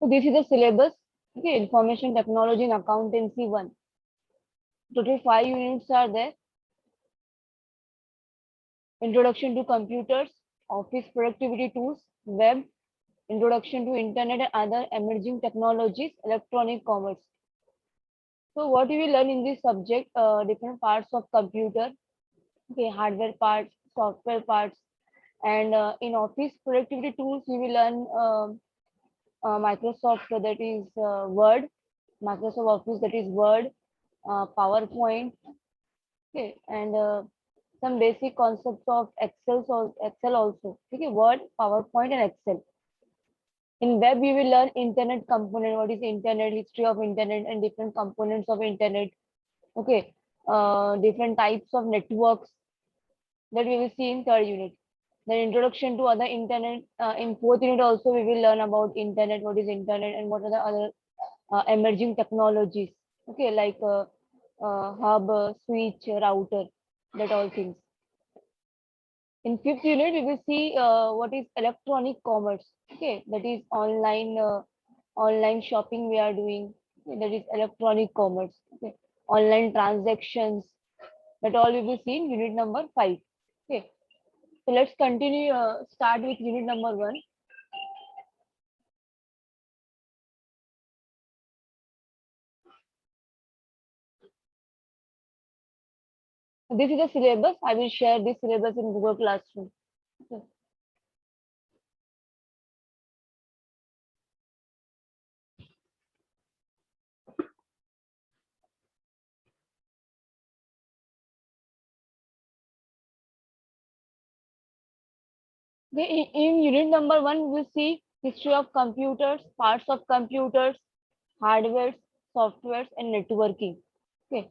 So this is the syllabus. Okay, information technology and accountancy one. Total 5 units are there. Introduction to computers, office productivity tools, web, introduction to internet and other emerging technologies, electronic commerce. So what you will learn in this subject, different parts of computer, okay, hardware parts, software parts, and in office productivity tools, you will learn Microsoft, that is Word, Microsoft Office, that is Word, PowerPoint, okay, and some basic concepts of Excel also, okay, Word, PowerPoint, and Excel. In web, you will learn internet component, what is internet, history of internet, and different components of internet, okay, different types of networks that we will see in third unit. Then introduction to other internet. In fourth unit also we will learn about internet, what is internet, and what are the other emerging technologies. Okay, like hub, switch, router, that all things. In fifth unit we will see what is electronic commerce. Okay, that is online shopping we are doing. Okay, that is electronic commerce. Okay, online transactions. That all we will see in unit number 5. Okay. So let's continue, start with unit number 1. This is the syllabus. I will share this syllabus in Google Classroom. Okay. In unit number 1, we will see history of computers, parts of computers, hardware, softwares, and networking. Okay.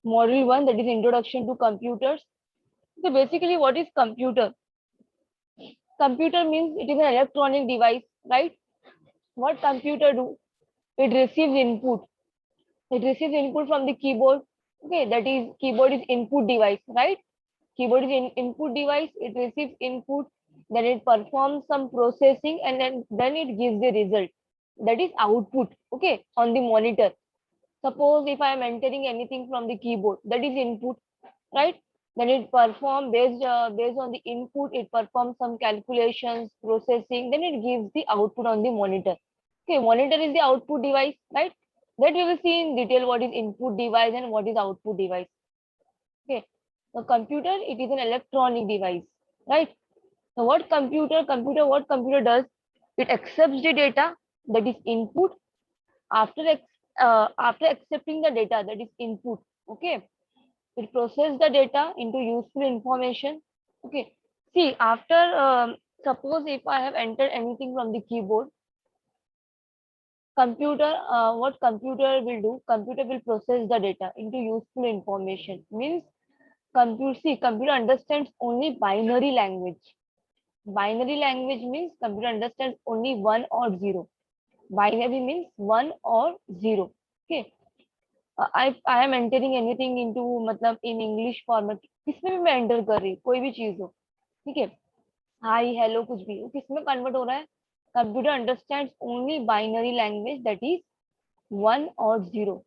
Module 1, that is introduction to computers. So basically, what is computer? Computer means it is an electronic device, right? What computer do? It receives input. It receives input from the keyboard. Okay, that is keyboard is input device, right? Keyboard is input device. It receives input, then it performs some processing, and then it gives the result. That is output. Okay, on the monitor. Suppose if I am entering anything from the keyboard, that is input, right? Then it perform based on the input. It performs some calculations, processing. Then it gives the output on the monitor. Okay, monitor is the output device, right? That we will see in detail what is input device and what is output device. Okay, the computer, it is an electronic device, right? So what computer does? It accepts the data, that is input. After accepting the data, that is input. Okay, it processes the data into useful information. Okay, see, after suppose if I have entered anything from the keyboard, computer what computer will do? Computer will process the data into useful information. Means computer understands only binary language. Binary language means computer understands only 1 or 0. Binary means 1 or 0. Okay, I am entering anything into मतलब in English format. किसमें भी मैं enter कर रही कोई भी चीज हो, ठीक है, हाई हेलो कुछ भी, वो किसमें कन्वर्ट हो रहा है? Computer understands only binary language, that is 1 or 0.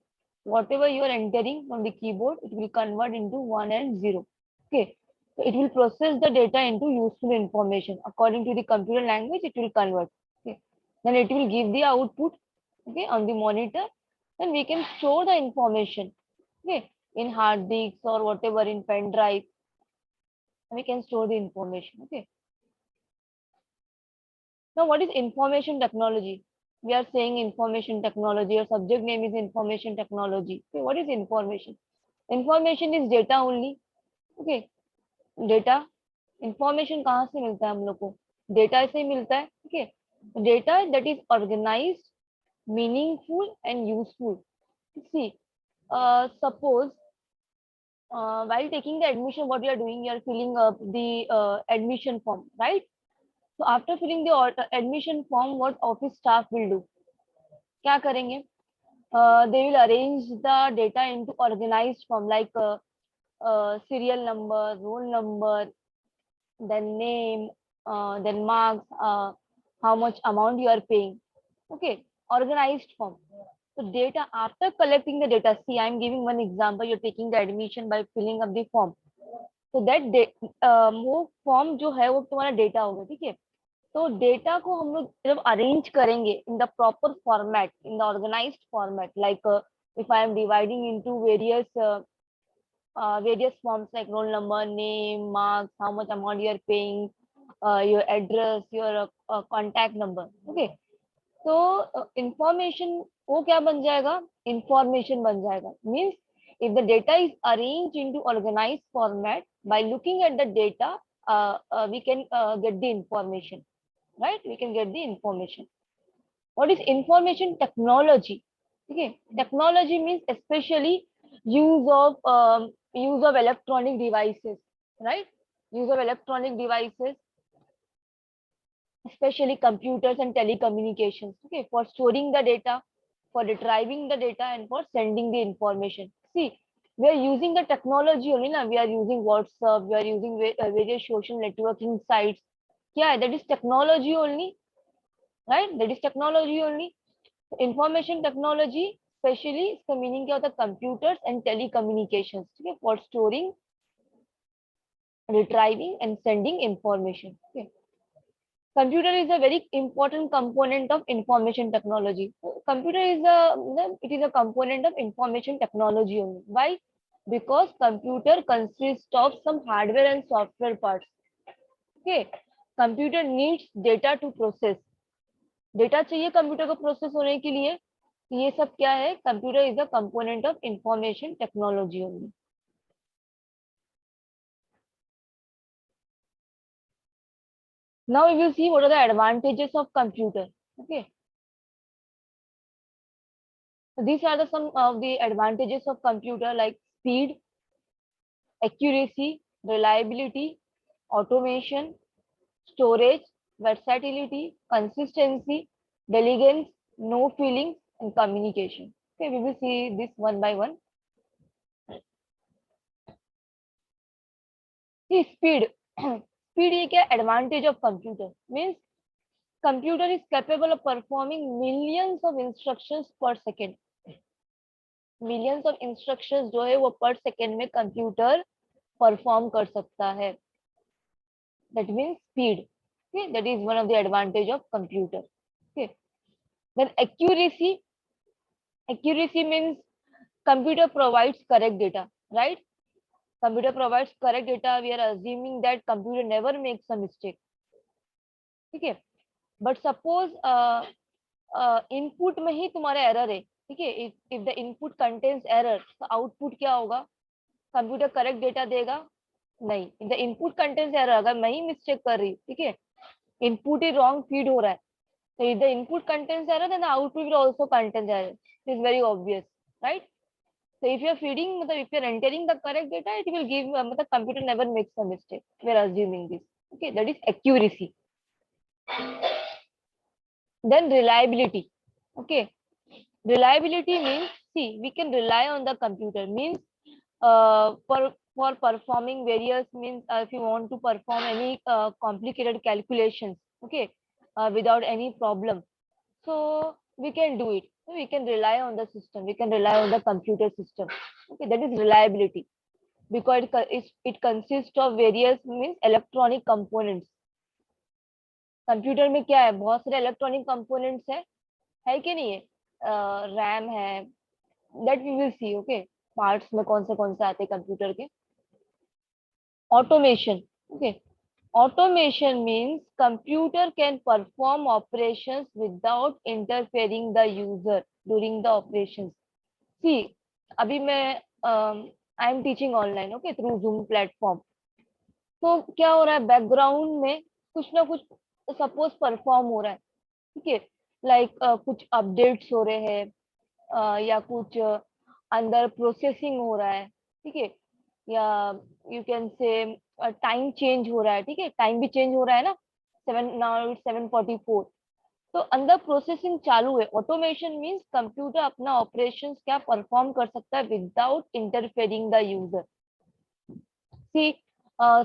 Whatever you are entering from the keyboard, it will convert into 1 and 0. Okay, so it will process the data into useful information according to the computer language. It will convert. Okay, then it will give the output, okay, on the monitor. Then we can store the information, okay, in hard disks or whatever, in pen drive. We can store the information. Okay, now what is information technology? We are saying information technology. Your subject name is information technology. Okay, what is information? Information is data only. Okay, data. Information कहाँ से मिलता है हम लोग को? Data से ही मिलता है. Okay, data that is organized, meaningful and useful. See, suppose while taking the admission, what you are doing, you are filling up the admission form, right? So after filling the admission form, what office staff will do? क्या करेंगे? They will arrange the data into organized form, like serial number, roll number, then name, then marks, how much amount you are paying. Okay, organized form. So data, after collecting the data, see, I'm giving one example. You're taking the admission by filling up the form. तो that वो form जो है वो तुम्हारा data होगा, ठीक है। तो डेटा को हम लोग जब अरेंज करेंगे in the proper format, in the organised format, like if I am dividing into various forms like roll number, name, marks, how much amount you are paying, your address, your contact number. Okay, तो information वो क्या बन जाएगा, information बन जाएगा। Means if the data is arranged into organized format, by looking at the data, we can get the information, right? We can get the information. What is information technology? Okay, technology means especially use of electronic devices, right? Use of electronic devices, especially computers and telecommunications, okay, for storing the data, for retrieving the data, and for sending the information. See, we are using the technology only, na? We are using WhatsApp, we are using various social networking sites. Yeah, that is technology only, right? That is technology only. Information technology, especially इसका meaning क्या होता है, computers and telecommunications, okay, for storing, retrieving, and sending information. Okay. Computer is a very important component of information technology. Computer is it is a component of information technology only. Why? Because computer consists of some hardware and software parts. Okay, computer needs data to process. Data चाहिए computer को process होने के लिए, ये सब क्या है, computer is a component of information technology only. Now we will see what are the advantages of computer. Okay, so these are the some of the advantages of computer, like speed, accuracy, reliability, automation, storage, versatility, consistency, diligence, no feelings, and communication. Okay, we will see this one by one. See, speed. Speed is क्या advantage of computer? Means computer is capable of performing millions of instructions per second. Millions of instructions जो है वो per second में computer perform कर सकता है. That means speed. Okay, that is one of the advantage of computer. Okay, then accuracy. Accuracy means computer provides correct data, right? Computer provides correct data. We are assuming that computer never makes a mistake. Okay, but suppose input में ही तुम्हारा error है, ठीक है, if the input contains error, तो output क्या होगा, computer correct data देगा नहीं. In the input contains error, अगर मैं ही मिस्टेक कर रही, ठीक है, इनपुट ही रॉन्ग फीड हो रहा है, तो if the input contains error then output will also contains error. It is very obvious, right? So if you are feeding, if you are entering the correct data, it will give, computer never makes a mistake. We are assuming this. Okay, that is accuracy. Then reliability. Okay, reliability means, see, we can rely on the computer. Means for performing various, means if you want to perform any complicated calculations, okay, without any problem, so we can do it. So we can rely on the system, we can rely on the computer system. Okay, that is reliability, because it consists of various, means electronic components. Computer में क्या है, बहुत सारे electronic components है कि नहीं है, RAM है, that we will see. Okay, parts में कौन से आते हैं कंप्यूटर के. Automation. Okay, automation means computer can perform operations without interfering the user during the operations. See, अभी मैं I am teaching online, okay, through Zoom platform. तो क्या हो रहा है, बैकग्राउंड में कुछ ना कुछ सपोज परफॉर्म हो रहा है, ठीक है, लाइक कुछ अपडेट्स हो रहे हैं, या कुछ अंदर प्रोसेसिंग हो रहा है, ठीक है, या यू कैन से टाइम चेंज हो रहा है, ठीक है, टाइम भी चेंज हो रहा है ना, 7:44. तो अंदर प्रोसेसिंग चालू है. ऑटोमेशन मींस कंप्यूटर अपना ऑपरेशंस क्या परफॉर्म कर सकता है without interfering the user. See,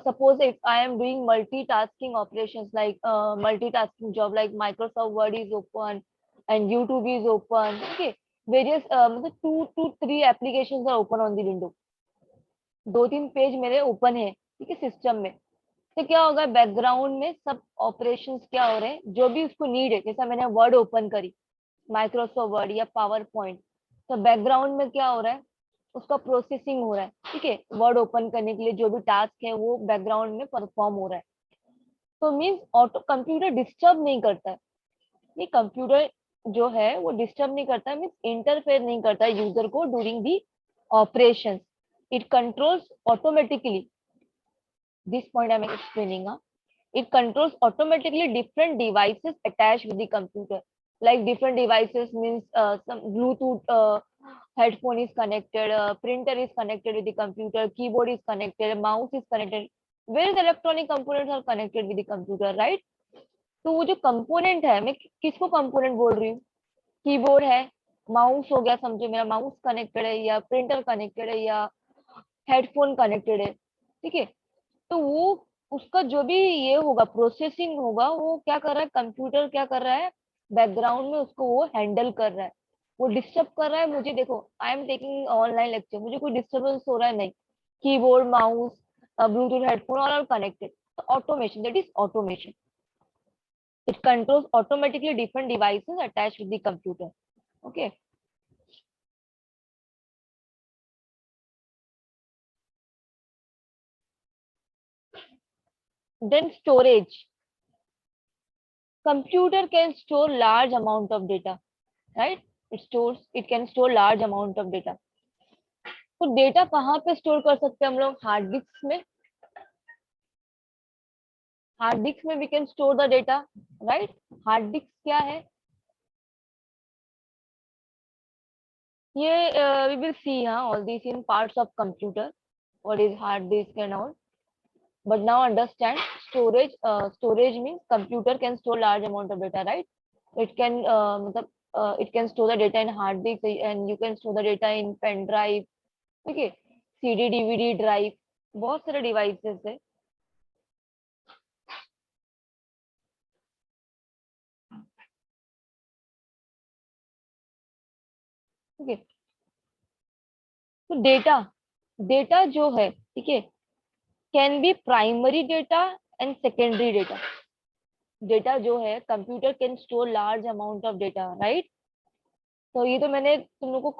suppose if I am doing multitasking operations like multitasking job, like Microsoft Word is open and YouTube is open. Okay, various मतलब two three applications are open on the window. 2-3 page मेरे open है, ठीक है, system में. तो क्या होगा, background में सब ऑपरेशंस क्या हो रहे हैं, जो भी उसको नीड है. जैसा मैंने वर्ड ओपन करी, माइक्रोसॉफ्ट वर्ड या पावर पॉइंट, तो बैकग्राउंड में क्या हो रहा है, उसका प्रोसेसिंग हो रहा है. ठीक है, वर्ड ओपन करने के लिए जो भी टास्क है वो बैकग्राउंड में परफॉर्म हो रहा है. तो मीन्स ऑटो कंप्यूटर डिस्टर्ब नहीं करता है. ये कंप्यूटर जो है वो डिस्टर्ब नहीं करता है, मीन्स इंटरफेयर नहीं करता है यूजर को during the operation. It controls automatically. This point I am explaining. It controls automatically different devices attached with the computer. Like different devices means some Bluetooth headphone is connected, printer is connected with the computer, keyboard is connected, mouse is connected. Various electronic components are connected with the computer, right? तो वो जो component है, मैं किसको component बोल रही हूँ, keyboard है, माउस हो गया, समझो मेरा माउस कनेक्टेड है, या प्रिंटर कनेक्टेड है, या हेडफोन कनेक्टेड है. ठीक है, तो वो उसका जो भी ये होगा, प्रोसेसिंग होगा, वो क्या कर रहा है, कंप्यूटर क्या कर रहा है, बैकग्राउंड में उसको वो हैंडल कर रहा है. वो डिस्टर्ब कर रहा है मुझे. देखो, I am taking online lecture, मुझे कोई डिस्टर्बेंस हो रहा है नहीं. Keyboard, mouse, Bluetooth headphone all are connected. Automation, that is automation. It controls automatically different devices attached with the computer. Okay. Then storage. Computer can store large amount of data, right? It can store large amount of data. तो data कहाँ पे store कर सकते हैं हम लोग, hard disk में. Hard disk में we can store the data, right. Hard disk क्या है, ये we will see all this in parts of computer, what is hard disk and all. But now understand storage. Storage means computer can store large amount of data, right? It can it can store the data in hard disk, and you can store the data in pen drive. Okay, CD, DVD drive, बहुत सारे devices है. ठीक है, तो data जो है, ठीक है, can be primary data and secondary data. Data जो है, computer can store large amount of data, right. तो ये तो मैंने तुम लोग को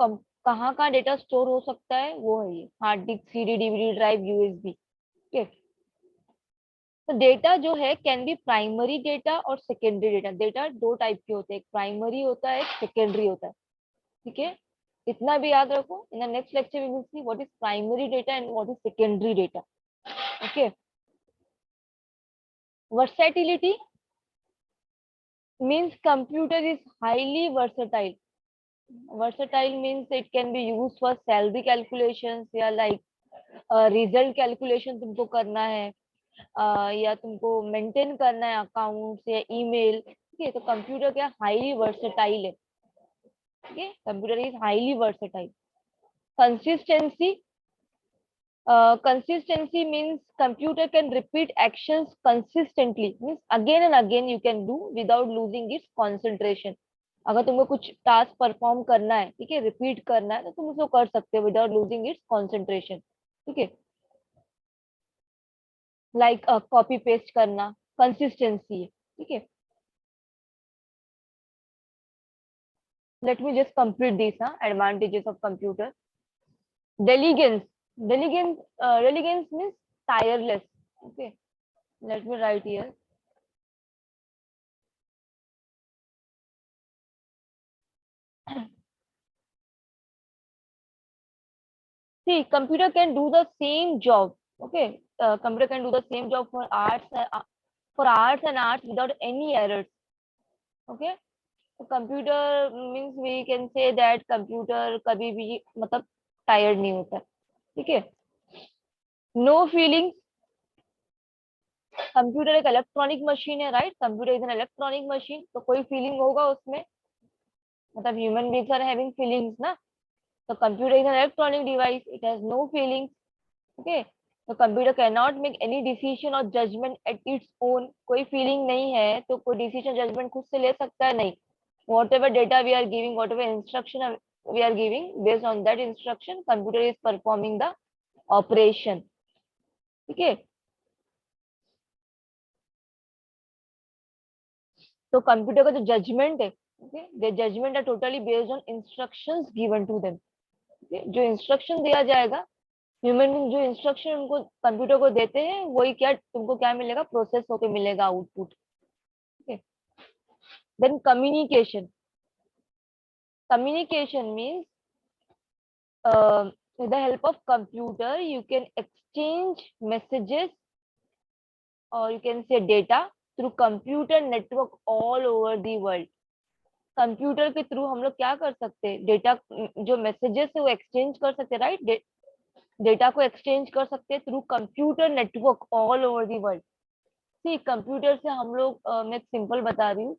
कहाँ कहाँ डेटा स्टोर हो सकता है वो है, ये hard disk, CD, DVD drive, USB. ठीक है, तो डेटा जो है कैन बी प्राइमरी डेटा और सेकेंडरी डेटा. डेटा दो टाइप के होते हैं, एक प्राइमरी होता है, एक सेकेंडरी होता है. ठीक है, इतना भी याद रखो. In the next lecture we will see what is primary data and what is secondary data. Okay. Versatility means computer is highly versatile. Versatile means it can be used for salary calculations, या like result calculation तुमको करना है, या तुमको maintain करना है accounts या email. ठीक है, तो कंप्यूटर क्या हाईली वर्सेटाइल है. ठीक है, computer is highly versatile. Consistency. Consistency means computer can repeat actions consistently, means again and again you can do without losing its concentration. अगर तुमको कुछ टास्क परफॉर्म करना है, ठीक है, रिपीट करना है, तो तुम उसको कर सकते हो विदाउट लूजिंग इट्स कंसंट्रेशन. ठीक है, लाइक कॉपी पेस्ट करना कंसिस्टेंसी है. ठीक है, let me just complete this advantages of computer. Diligence. Diligence means tireless. Okay, let me write here. See, computer can do the same job. Okay, computer can do the same job for hours and hours without any errors. Okay, so computer means we can say that computer कभी भी मतलब tired नहीं होता. ठीक है, no feelings. Computer एक electronic machine है, right. Computer is an electronic machine, तो कोई फीलिंग होगा उसमें, मतलब human beings are having feelings ना. तो computer is an electronic device, it has no feelings. Okay, तो computer can not make any decision और जजमेंट एट इट्स ओन। कोई फीलिंग नहीं है तो कोई डिसीजन जजमेंट खुद से ले सकता है नहीं। Whatever data we are giving, whatever instruction we are giving, based on that instruction computer is performing the operation. ठीक है, तो कंप्यूटर का जो जजमेंट है, okay, judgement are totally based on instructions given to them. जो instruction दिया जाएगा, human being जो इंस्ट्रक्शन उनको कंप्यूटर को देते हैं वही क्या तुमको क्या मिलेगा, प्रोसेस होके मिलेगा output. Then communication. Communication means with the help of computer you can exchange messages or you can say data through computer network all over the world। Computer के थ्रू हम लोग क्या कर सकते हैं, डेटा जो मैसेजेस है वो एक्सचेंज कर सकते हैं, राइट। डेटा को एक्सचेंज कर सकते हैं through computer network all over the world. See computer से हम लोग मैं एक सिंपल बता रही हूँ,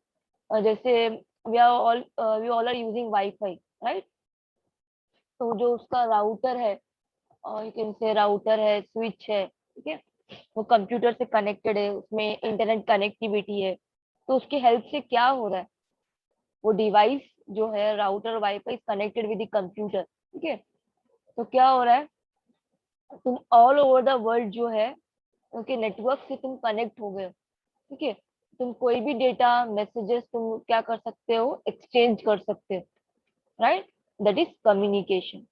जैसे we all are using WiFi, right. तो जो उसका राउटर है, और यू कैन से राउटर है, स्विच है, ठीक है, वो कंप्यूटर से कनेक्टेड है, उसमें इंटरनेट कनेक्टिविटी है। तो उसकी हेल्प से क्या हो रहा है, वो डिवाइस जो है router wifi connected with the computer, ठीक है। तो क्या हो रहा है, तुम ऑल ओवर द वर्ल्ड जो है उनके नेटवर्क से तुम कनेक्ट हो गए हो, ठीक है। तुम कोई भी डेटा मैसेजेस तुम क्या कर सकते हो, एक्सचेंज कर सकते हो, right. That is communication.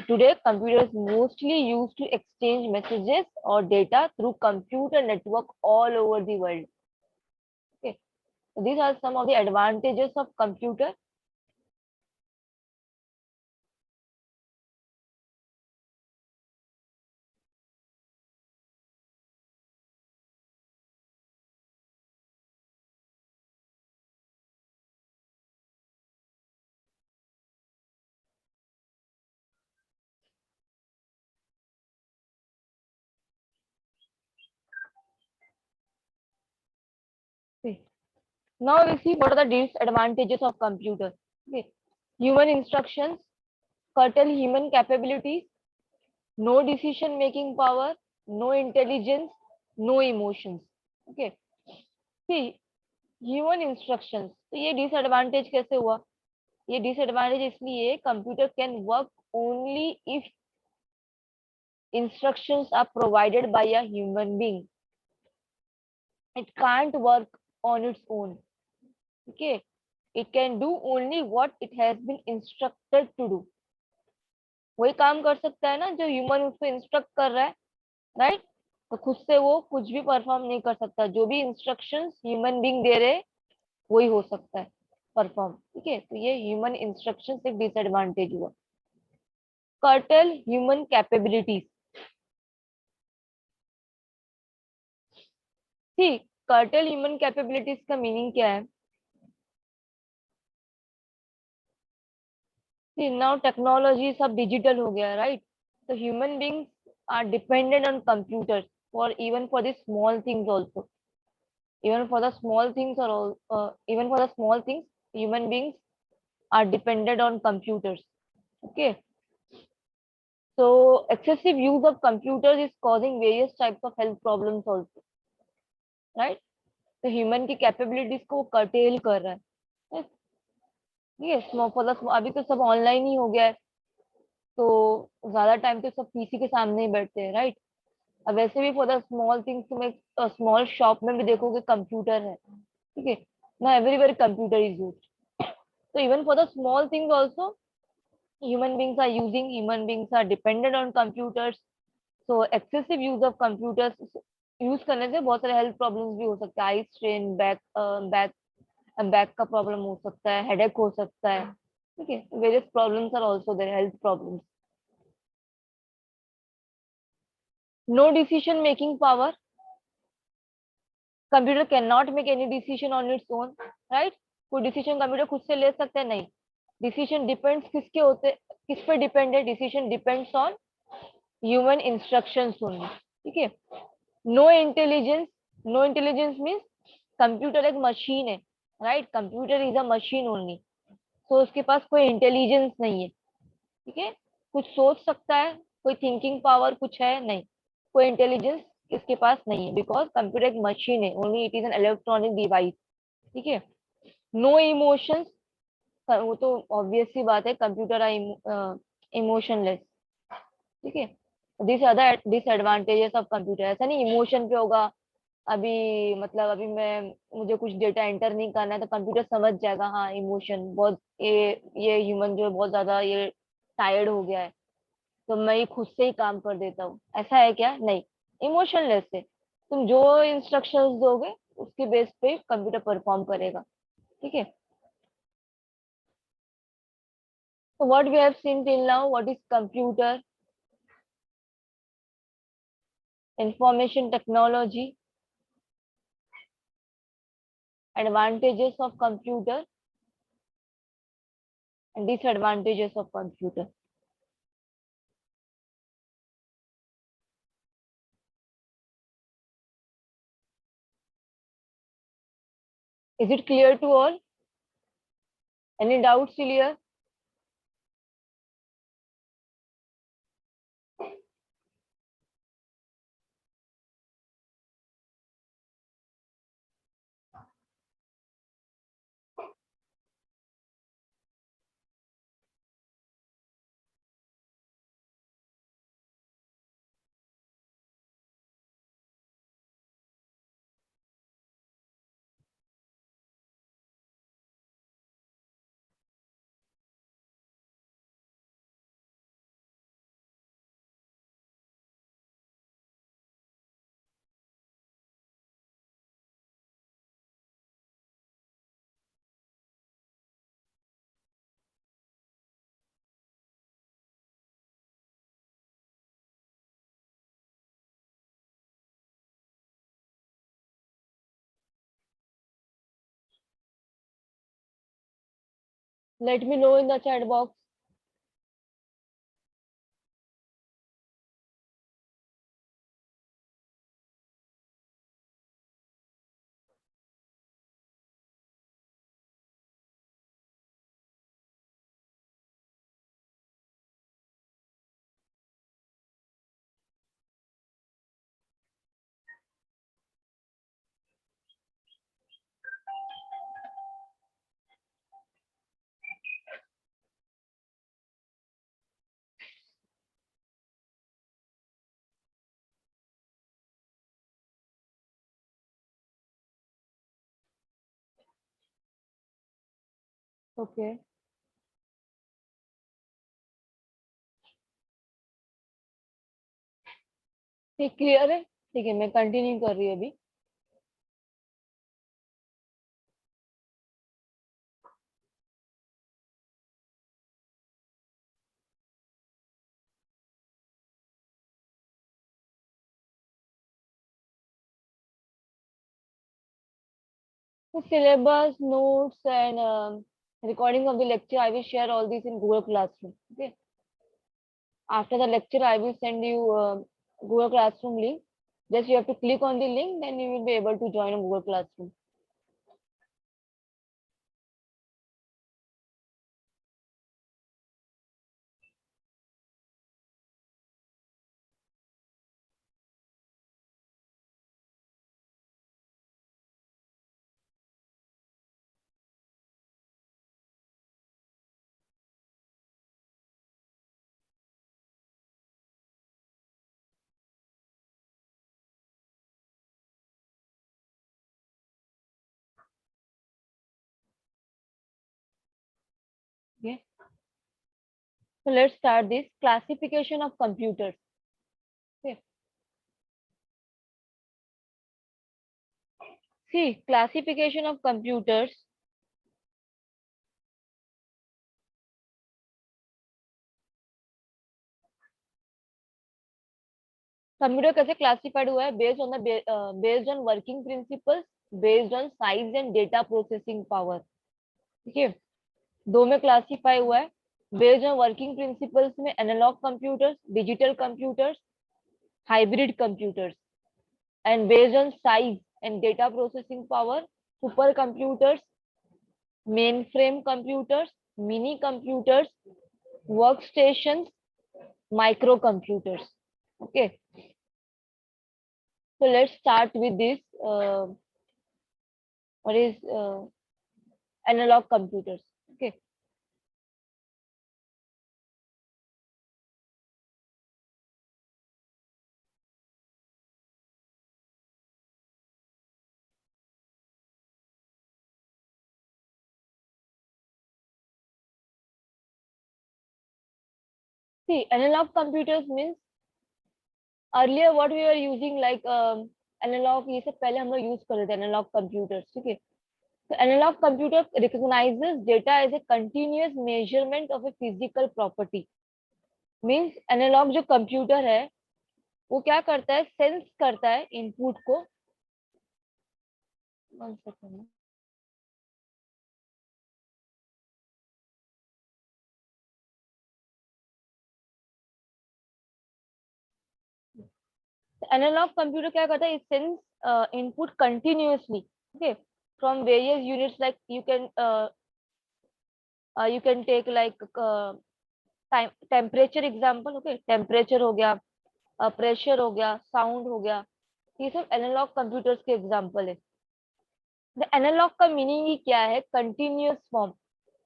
Today, computers mostly used to exchange messages or data through computer network all over the world. Okay, so these are some of the advantages of computer. Okay. Now we see what are the disadvantages of computer. Okay. Human instructions, curtail human capabilities, no decision making power, no intelligence, no emotions. Okay. See, human instructions, तो ये disadvantage कैसे हुआ, ये disadvantage इसलिए computer can work only if instructions are provided by a human being. It can't work on its own. Okay, it can do only what it has been instructed to do. वही काम कर सकता है ना जो human उसको instruct कर रहा है, राइट। तो खुद से वो कुछ भी परफॉर्म नहीं कर सकता, जो भी इंस्ट्रक्शंस ह्यूमन बीइंग दे रहे वही हो सकता है परफॉर्म, ठीक है। तो ये ह्यूमन इंस्ट्रक्शन एक डिसएडवांटेज हुआ। Curtail human capabilities. ठीक, कर्टल ह्यूमन कैपेबिलिटीज का मीनिंग क्या है। See, now technology सब digital हो गया, right? So human beings are dependent on computers for even for the small things also. Even for the small things or all, even for the small things, human beings are dependent on computers. Okay. So excessive use of computers is causing various types of health problems also, right? तो human की capabilities को curtail कर रहा है, ये small for the अभी तो सब ऑनलाइन ही हो गया है, तो ज्यादा टाइम तो सब पीसी के सामने ही बैठते हैं, राइट। अब वैसे भी फॉर द स्मॉल थिंग्स तुम एक स्मॉल शॉप में भी देखोगे कंप्यूटर है, ठीक है ना, एवरीवेयर कंप्यूटर इज यूज्ड। तो even for the small things also human beings are dependent on computers। so excessive use of computers use करने से बहुत सारे हेल्थ प्रॉब्लम्स भी हो सकते हैं, आई स्ट्रेन, बैक बैक का प्रॉब्लम हो सकता है, हेडेक हो सकता है, ठीक है। Various problems are also there, health problems. No decision making power. Computer can not make any decision on its own, right. कोई डिसीजन कंप्यूटर खुद से ले सकते हैं नहीं। डिसीजन डिपेंड्स किसके होते, किस पे डिपेंड है, decision depends on human instructions only, ठीक है। No intelligence. No intelligence means computer एक मशीन है, right. Computer is a machine only, तो उसके पास कोई इंटेलिजेंस नहीं है, ठीक है। कुछ सोच सकता है, कोई थिंकिंग पावर कुछ है नहीं। कोई इंटेलिजेंस इसके पास नहीं है, बिकॉज कंप्यूटर एक मशीन है, only it is an electronic device. ठीक है, नो इमोशंस, वो तो ऑब्वियस सी बात है, कंप्यूटर आर इमोशनलेस। ठीक है, this other disadvantages of computer, ऐसा नहीं इमोशन पे होगा। अभी मतलब अभी मैं, मुझे कुछ डेटा एंटर नहीं करना है तो कंप्यूटर समझ जाएगा, हाँ इमोशन बहुत, ये ह्यूमन जो है बहुत ज्यादा ये टायर्ड हो गया है, तो मैं ये खुद से ही काम कर देता हूँ, ऐसा है क्या? नहीं, इमोशनलेस है। तुम जो इंस्ट्रक्शंस दोगे उसके बेस पे कंप्यूटर परफॉर्म करेगा। ठीक है, so what we have seen till now, what is computer, information technology, advantages of computer and disadvantages of computer. Is it clear to all? Any doubts till here? Let me know in the chat box. Okay, ठीक clear है? ठीक है, मैं continue कर रही हूँ अभी। The syllabus, notes, and recording of the lecture, I will share all these in Google Classroom. Okay. After the lecture, I will send you Google Classroom link. Just you have to click on the link, then you will be able to join on Google Classroom. Okay. So let's start this classification of computers. Okay. See, classification of computers. Computer कैसे classified हुआ है? Based on working principles, based on size and data processing power. ठीक है, दो में classify हुआ है। Based on working principles में analogue computers, digital computers, hybrid computers, and based on size and data processing power, supercomputers, mainframe computers, minicomputers, workstation, microcomputers. Okay, So let's start with this. What is analog computers? Okay. See, analog computers means earlier what we were using like analog, ये सब पहले हम लोग use कर रहे थे analogue computers. ठीक है. तो analogue computer recognises data as a continuous measurement of a physical property. Means analogue जो कंप्यूटर है वो क्या करता है, सेंस करता है इनपुट को. 1 सेकंड. एनालॉग कंप्यूटर क्या करता है, sense input continuously. Okay. From various units like you can take like time temperature example. Okay. Temperature हो गया, प्रेशर हो गया, साउंड हो गया. ये सब एनालॉग कंप्यूटर्स के एग्जांपल है. द एनालॉग का मीनिंग ही क्या है, कंटिन्यूअस फॉर्म.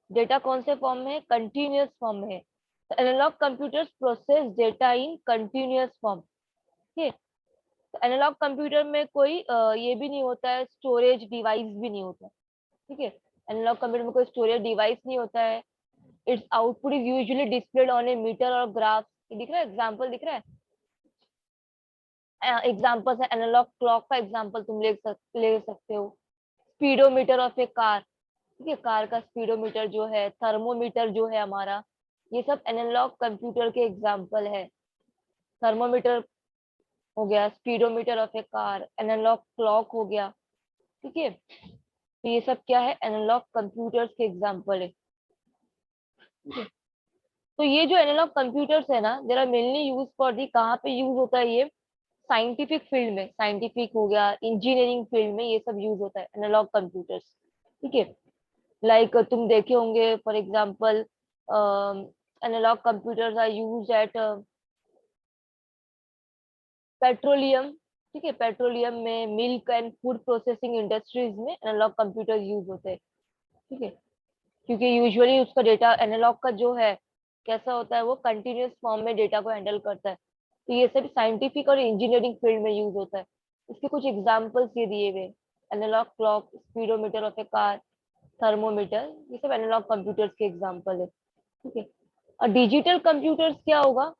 डेटा कौन से फॉर्म में है, कंटिन्यूअस फॉर्म में है. Analogue computers process data in continuous form. ठीक. एनालॉग कंप्यूटर में कोई ये भी नहीं होता है, स्टोरेज डिवाइस भी नहीं होता. ठीक है. एनालॉग कंप्यूटर में कोई स्टोरेज डिवाइस नहीं होता है. Its output is usually displayed on a meter और ग्राफ. दिख रहा है, एग्जांपल दिख रहा है. एग्जांपल्स है, एनालॉग क्लॉक का एग्जांपल तुम ले सकते हो. Speedometer of a car. ठीक है. कार का स्पीडोमीटर जो है, थर्मोमीटर जो है हमारा, ये सब एनालॉग कंप्यूटर के एग्जांपल है. थर्मोमीटर हो गया, speedometer of a car, analogue clock हो गया. ठीक है. तो ये सब क्या है, एनालॉग कंप्यूटर्स के एग्जांपल है. तो ये जो एनालॉग कंप्यूटर्स है ना, there are mainly use for the, कहाँ पे यूज होता है ये, साइंटिफिक फील्ड में. साइंटिफिक हो गया, इंजीनियरिंग फील्ड में ये सब यूज होता है एनालॉग कंप्यूटर्स. ठीक है. लाइक तुम देखे होंगे for example analogue computers are used at petroleum. ठीक है. पेट्रोलियम में, milk and food processing industries में एनालॉग कंप्यूटर यूज होते हैं. ठीक है. क्योंकि यूजुअली उसका डेटा एनालॉग का जो है कैसा होता है, वो कंटिन्यूअस फॉर्म में डेटा को हैंडल करता है. तो ये सब साइंटिफिक और इंजीनियरिंग फील्ड में यूज होता है. इसके कुछ एग्जांपल्स ये दिए हुए, analogue clock, speedometer of a car, thermometer, ये सब एनालॉग कंप्यूटर्स के एग्जांपल है. ठीक है. और डिजिटल कंप्यूटर्स क्या होगा,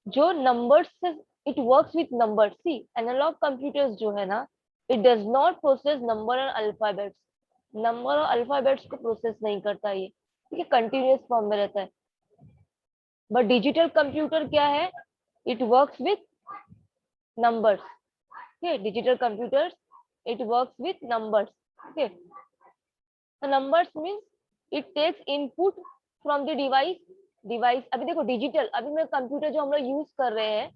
जो नंबर्स से, it works with numbers. See, analogue computers जो है ना, it does not process number and alphabets. Number और अल्फाबेट्स को प्रोसेस नहीं करता ये. ठीक है. कंटिन्यूअस फॉर्म में रहता है. बट डिजिटल कंप्यूटर क्या है, इट वर्क्स विथ नंबर्स. ठीक है. Digital computers, it works with numbers. ठीक है. Numbers means it takes input from the device. Device, अभी देखो डिजिटल, अभी मैं कंप्यूटर जो हम लोग यूज कर रहे हैं,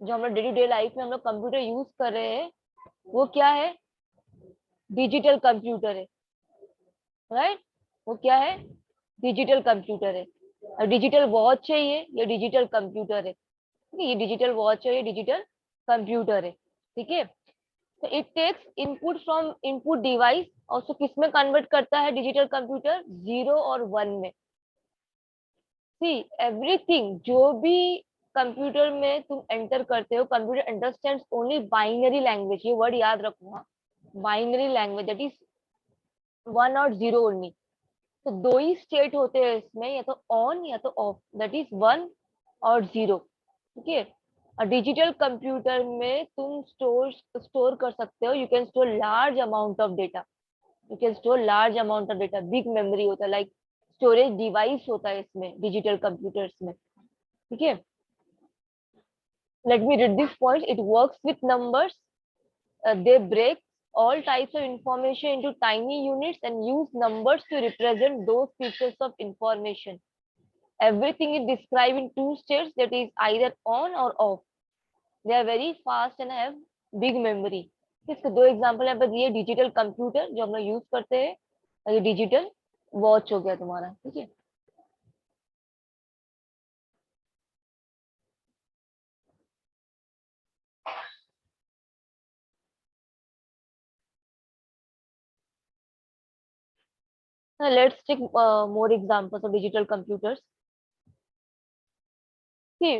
जो हम लोग डे टू डे लाइफ में हम लोग कंप्यूटर यूज कर रहे हैं, वो क्या है, डिजिटल कंप्यूटर है. राइट. वो क्या है, डिजिटल कंप्यूटर है. और डिजिटल वॉच है, ये डिजिटल कंप्यूटर है. ठीक है. ये डिजिटल वॉच है, ये डिजिटल कंप्यूटर है. ठीक है. तो it takes input from input device, और उसको किस में कन्वर्ट करता है डिजिटल कंप्यूटर, 0 और 1 में. सी, एवरीथिंग जो भी कंप्यूटर में तुम एंटर करते हो, computer understands only binary language. ये वर्ड याद रखूंगा, बाइनरी लैंग्वेज, दैट इज 1 और 0 ओनली. तो दो ही स्टेट होते हैं इसमें, या तो ऑन या तो ऑफ, दैट इज 1 और 0. ठीक है. और डिजिटल कंप्यूटर में तुम स्टोर कर सकते हो, you can store large amount of data. You can store large amount of data, big memory होता है, लाइक स्टोरेज डिवाइस होता है इसमें डिजिटल कंप्यूटर्स में. ठीक है. Let me read this point. It works with numbers. They break all types of information into tiny units and use numbers to represent those pieces of information. Everything is described in two states, that is either on or off. They are very fast and have big memory. इसके दो example यहाँ पर दिए, digital computer जो हम लोग use करते हैं, और ये डिजिटल वॉच हो गया तुम्हारा. ठीक है. Let's take more examples of digital computers. See,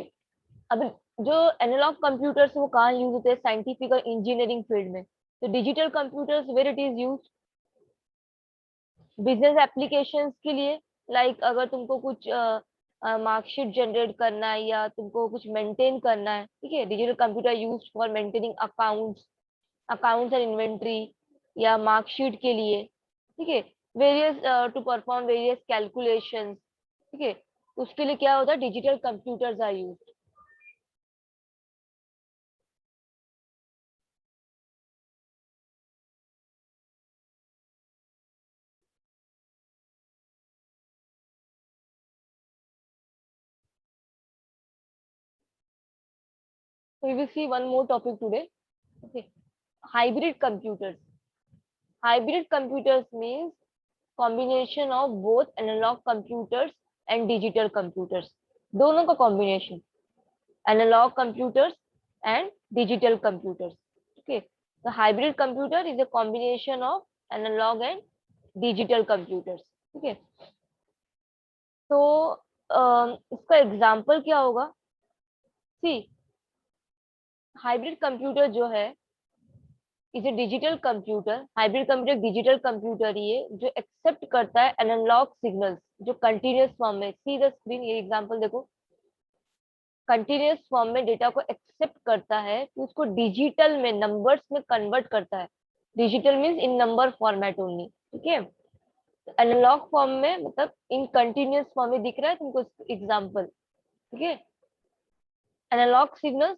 अब जो एनालॉग कंप्यूटर्स वो कहाँ यूज होते हैं? साइंटिफिक और इंजीनियरिंग फील्ड में. तो digital computers where it is use business applications के लिए. लाइक अगर तुमको कुछ मार्कशीट जनरेट करना है या तुमको कुछ मेंटेन करना है, ठीक है, digital computer use for maintaining accounts and inventory, या मार्कशीट के लिए, ठीक है, various to perform various calculations, ठीक है, उसके लिए क्या होता है? Digital computers are use. So we will see one more topic today. Okay. Hybrid computers. Hybrid computers means combination of both analog computers and digital computers. दोनों का combination. Analog computers and digital computers. Okay. The hybrid computer is a combination of analog and digital computers. Okay. तो इसका example क्या होगा? सी, hybrid computer जो है is a digital computer. Hybrid computer digital computer ही है जो एक्सेप्ट करता है एनालॉग सिग्नल्स जो कंटिन्यूअस फॉर्म में. सी द स्क्रीन, ये एग्जांपल देखो. कंटिन्यूअस फॉर्म में डेटा को एक्सेप्ट करता है कि उसको डिजिटल में नंबर्स में कन्वर्ट करता है. Digital means in number format only, ठीक है. एनालॉग फॉर्म में मतलब इन कंटिन्यूअस फॉर्म में दिख रहा है तुमको एग्जाम्पल, ठीक है. Analogue signals.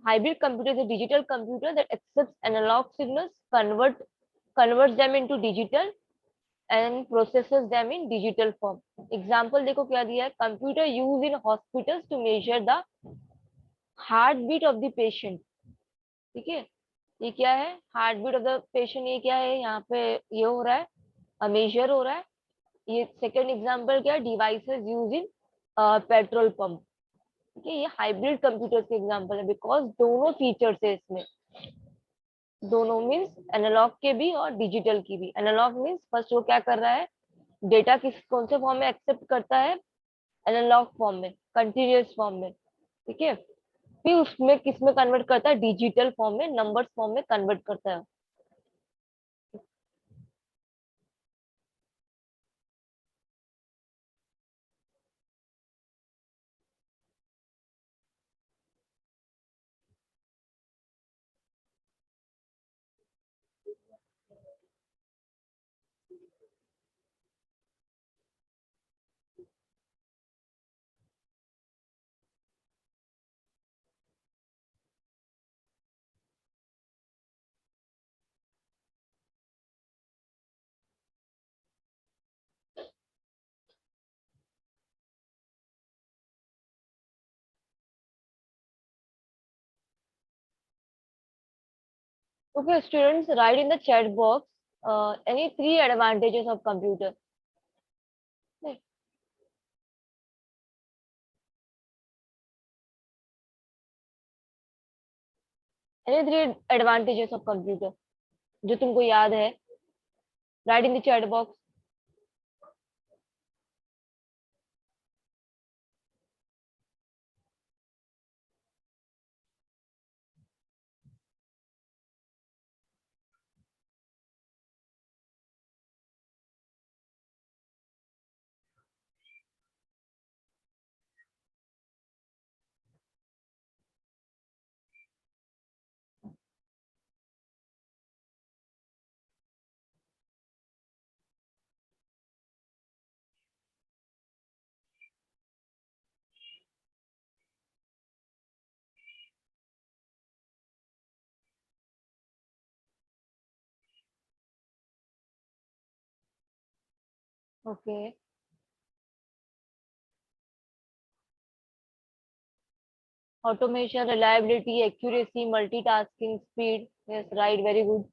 Hybrid computer is a digital computer that accepts analog signals, converts them into digital and processes them in digital form. Example देखो क्या दिया है. Computer used in hospitals to measure the heartbeat of the patient. ठीक है, ये क्या है? Heartbeat of the patient. ये क्या है? यहाँ पे ये हो रहा है, मेजर हो रहा है. ये सेकेंड एग्जाम्पल क्या है? Devices use in petrol pump. ठीक है, ये हाइब्रिड कंप्यूटर्स के एग्जाम्पल है बिकॉज दोनों फीचर्स है इसमें. दोनों मीन्स एनालॉग के भी और डिजिटल की भी. एनालॉग मीन्स फर्स्ट वो क्या कर रहा है? डेटा किस कौन से फॉर्म में एक्सेप्ट करता है? एनालॉग फॉर्म में, कंटिन्यूअस फॉर्म में, ठीक है. फिर उसमें किस में कन्वर्ट करता है? डिजिटल फॉर्म में, नंबर्स फॉर्म में कन्वर्ट करता है. Okay, students, write in the chat box any three advantages of computer. Any three advantages of computer जो तुमको याद है? Write in the chat box. Okay. Automation, reliability, accuracy, multitasking, speed. Yes, right, very good.